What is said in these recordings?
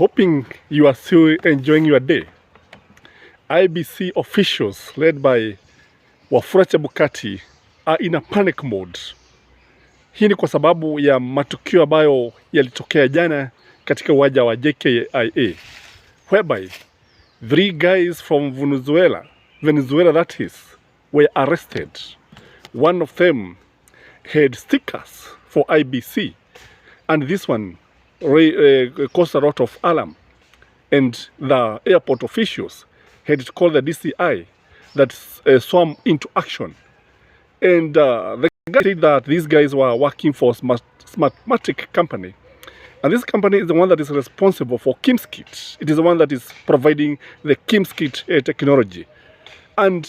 Hoping you are still enjoying your day. IBC officials led by Wafula Chebukati are in a panic mode. Hii ni kwa sababu ya matukio ambayo yalitokea jana katika uwanja wa JKIA, whereby 3 guys from Venezuela that is, were arrested. One of them had stickers for IBC, and this one caused a lot of alarm. And the airport officials had to call the DCI that swam into action. And the guy said that these guys were working for Mathematic Company. And this company is the one that is responsible for KimsKit. It is the one that is providing the KimsKit technology. And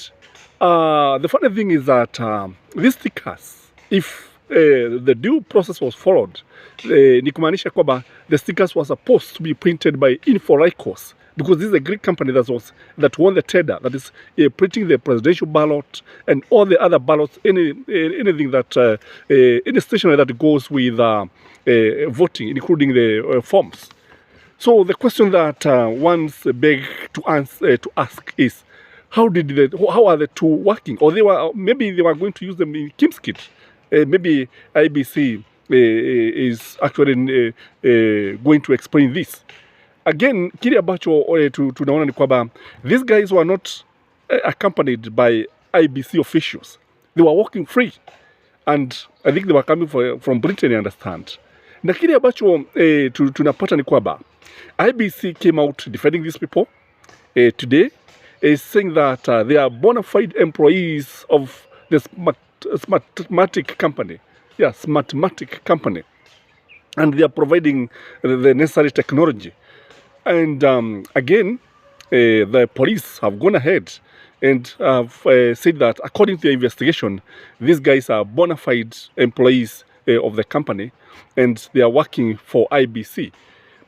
the funny thing is that these stickers, if the due process was followed, ni kumaanisha kwamba the stickers were supposed to be printed by Inforicos, because this is a Greek company that won the tender, that is printing the presidential ballot and all the other ballots, anything that any stationery that goes with voting, including the forms. So the question that one's beg to ask is, how are the two working? Or maybe they were going to use them in KimsKit. Maybe IBC is actually going to explain this. Again, kile ambacho tunaona ni kwamba these guys were not accompanied by IBC officials. They were walking free, and I think they were coming from Britain, I understand. Na kile ambacho tunapata ni kwamba IBC came out defending these people today, saying that they are bona fide employees of the Mathematic Company. Yes, Mathematic Company. And they are providing the necessary technology. And again, the police have gone ahead and have said that according to the investigation, these guys are bona fide employees of the company, and they are working for IBC.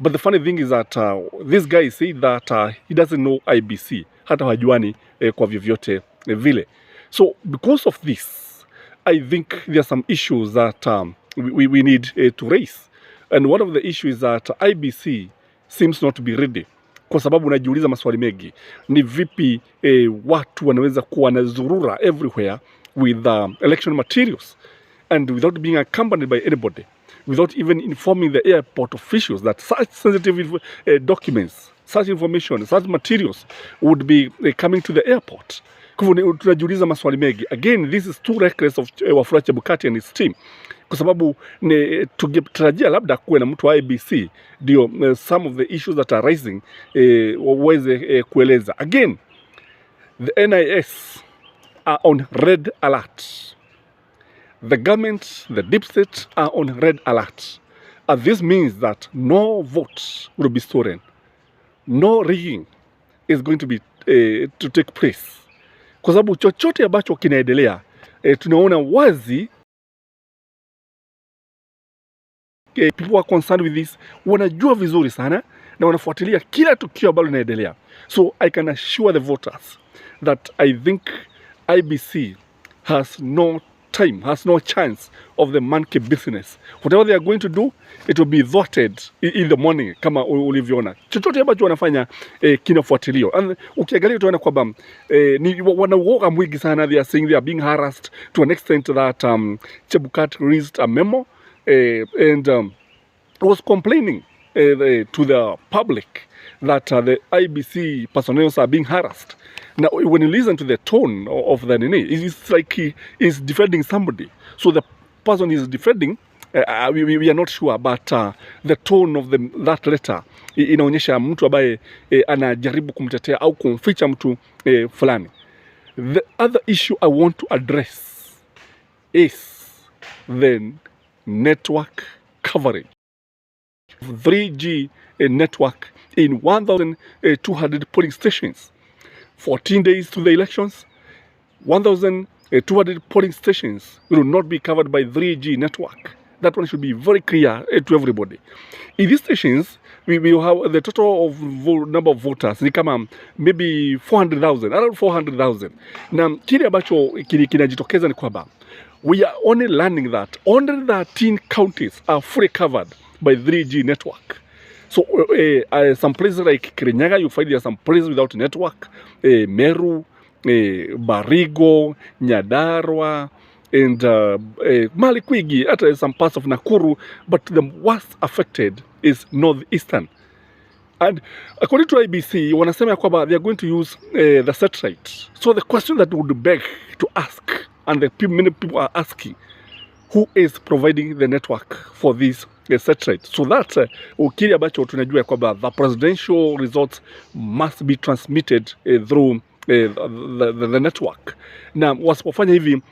But the funny thing is that this guy said that he doesn't know IBC, hata hajuani kwa vyovyote vile. So because of this, I think there are some issues that we need to raise. And one of the issues is that IBC seems not to be ready. Kwa sababu najiuliza maswali mengi. Ni vipi watu wanaweza kuwa na zurura everywhere with election materials and without being accompanied by anybody, without even informing the airport officials that such sensitive documents, such information, such materials would be coming to the airport. Kwa hivyo tunajiuliza maswali mengi. Again, this is too reckless of Wafula Chebukati and his team. Kwa sababu tungetarajia labda kuwe na mtu wa IBC ndio some of the issues that are rising waweze kueleza. Again, the NIS are on red alert. The government, the deep state are on red alert. And this means that no votes will be stolen. No rigging is going to be to take place. Kwa sababu chochote ambacho kinaendelea tunaona wazi people are concerned with this, wanajua vizuri sana na wanafuatilia kila tukio ambalo linaendelea. So I can assure the voters that I think IBC has no time, has no chance of the monkey business. Whatever they are going to do, it will be thwarted in the morning, kama ulivyoona. Chochote ambacho wanafanya kinafuatiliwa. And ukiangalia utaona kwamba ni wanauoga mwingi sana. They are saying they are being harassed to an extent that Chebukati released a memo and was complaining to the public that the IBC personnel are being harassed. Now, when you listen to the tone of the Nene, it's like he is defending somebody. So the person is defending, we are not sure, but the tone of that letter inaonyesha mtu ambaye anajaribu kumtetea au kumficha mtu fulani. The other issue I want to address is the network coverage. 3G network in 1,200 polling stations. 14 days to the elections, 1,200 polling stations will not be covered by 3G network. That one should be very clear to everybody. In these stations, we will have the total of number of voters, ni kama maybe 400,000, around 400,000. Na kile ambacho kinajitokeza ni kwamba we are only learning that only 13 counties are fully covered by 3G network. So some places like Kirinyaga, you find there are some places without network. Meru, Barigo, Nyadarwa, and Malikwigi, at some parts of Nakuru, but the worst affected is northeastern. And according to IBC, wanasema kwamba they are going to use the satellite. So the question that would beg to ask, and many people are asking, who is providing the network for this satellite? So that kile ambacho tunajua kwamba the presidential results must be transmitted through the network. Now, wasipofanya hivi,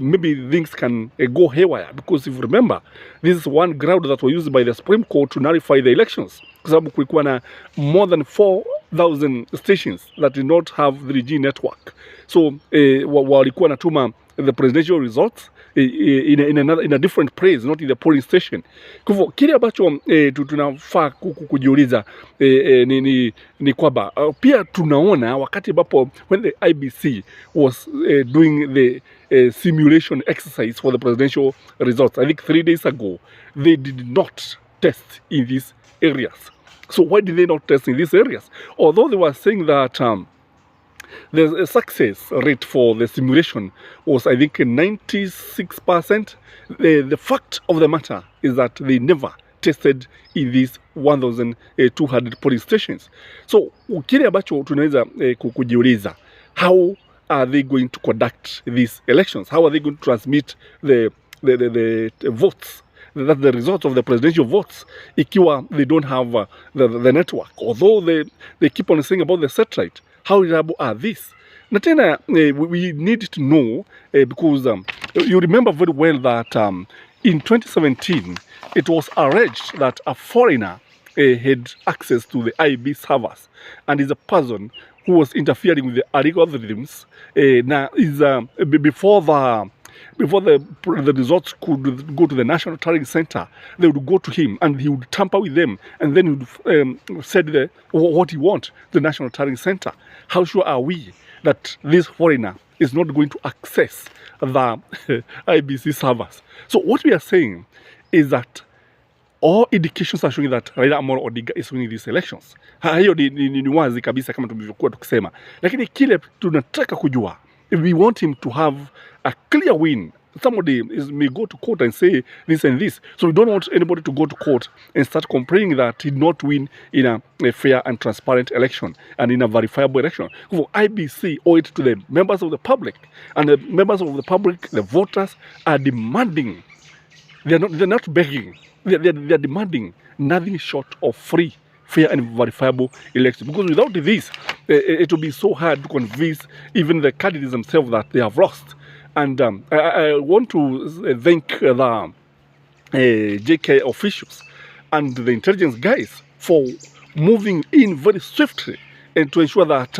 maybe things can go haywire, because if you remember, this is one ground that was used by the Supreme Court to nullify the elections, kwa sababu kulikuwa na more than 4,000 stations that did not have 3G network. So walikuwa natuma the presidential results in a different place, not in the polling station. Kwa hivyo kile ambacho tunafaa kujiuliza ni kwamba pia tunaona wakati ambapo when the IBC was doing the simulation exercise for the presidential results, I think 3 days ago, they did not test in these areas. So why did they not test in these areas? Although they were saying that the success rate for the simulation was, I think, 96%. The fact of the matter is that they never tested in these 1,200 polling stations. So kile ambacho tunaweza kujiuliza, how are they going to conduct these elections? How are they going to transmit the votes? That's the result of the presidential votes, ikiwa they don't have the network. Although they keep on saying about the satellite, how reliable are these? Na tena we need to know, because you remember very well that in 2017, it was alleged that a foreigner had access to the IB servers, and is a person who was interfering with the algorithms. Now, before the results could go to the National Tallying Center, they would go to him and he would tamper with them, and then he would say what he wants, the National Tallying Center. How sure are we that this foreigner is not going to access the IBC servers? So what we are saying is that all indications are showing that Raila Amolo Odinga is winning these elections. Hiyo ni wazi kabisa kama tulivyokuwa tukisema. Lakini kile tunataka kujua, if we want him to have a clear win, somebody may go to court and say this and this. So we don't want anybody to go to court and start complaining that he did not win in a fair and transparent election and in a verifiable election. For IBC owe it to the members of the public, and the members of the public, the voters, are demanding. They're not begging. They're demanding nothing short of free, fair and verifiable elections. Because without this, it will be so hard to convince even the candidates themselves that they have lost. And I want to thank the JK officials and the intelligence guys for moving in very swiftly and to ensure that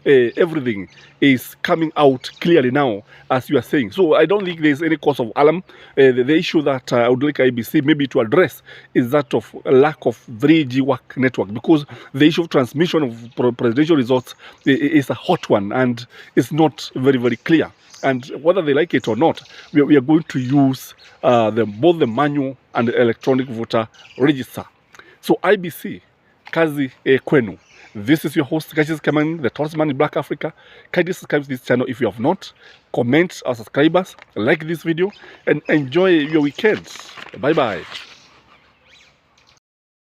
everything is coming out clearly now, as you are saying. So I don't think there's any cause of alarm. The issue that I would like IBC maybe to address is that of a lack of 3G work network, because the issue of transmission of presidential results is a hot one and it's not very, very clear. And whether they like it or not, we are going to use both the manual and the electronic voter register. So IBC, kazi kwenu. This is your host, Cassius Kamani, the tallest man in Black Africa. Kindly subscribe to this channel if you have not. Comment our subscribers, like this video, and enjoy your weekend. Bye-bye.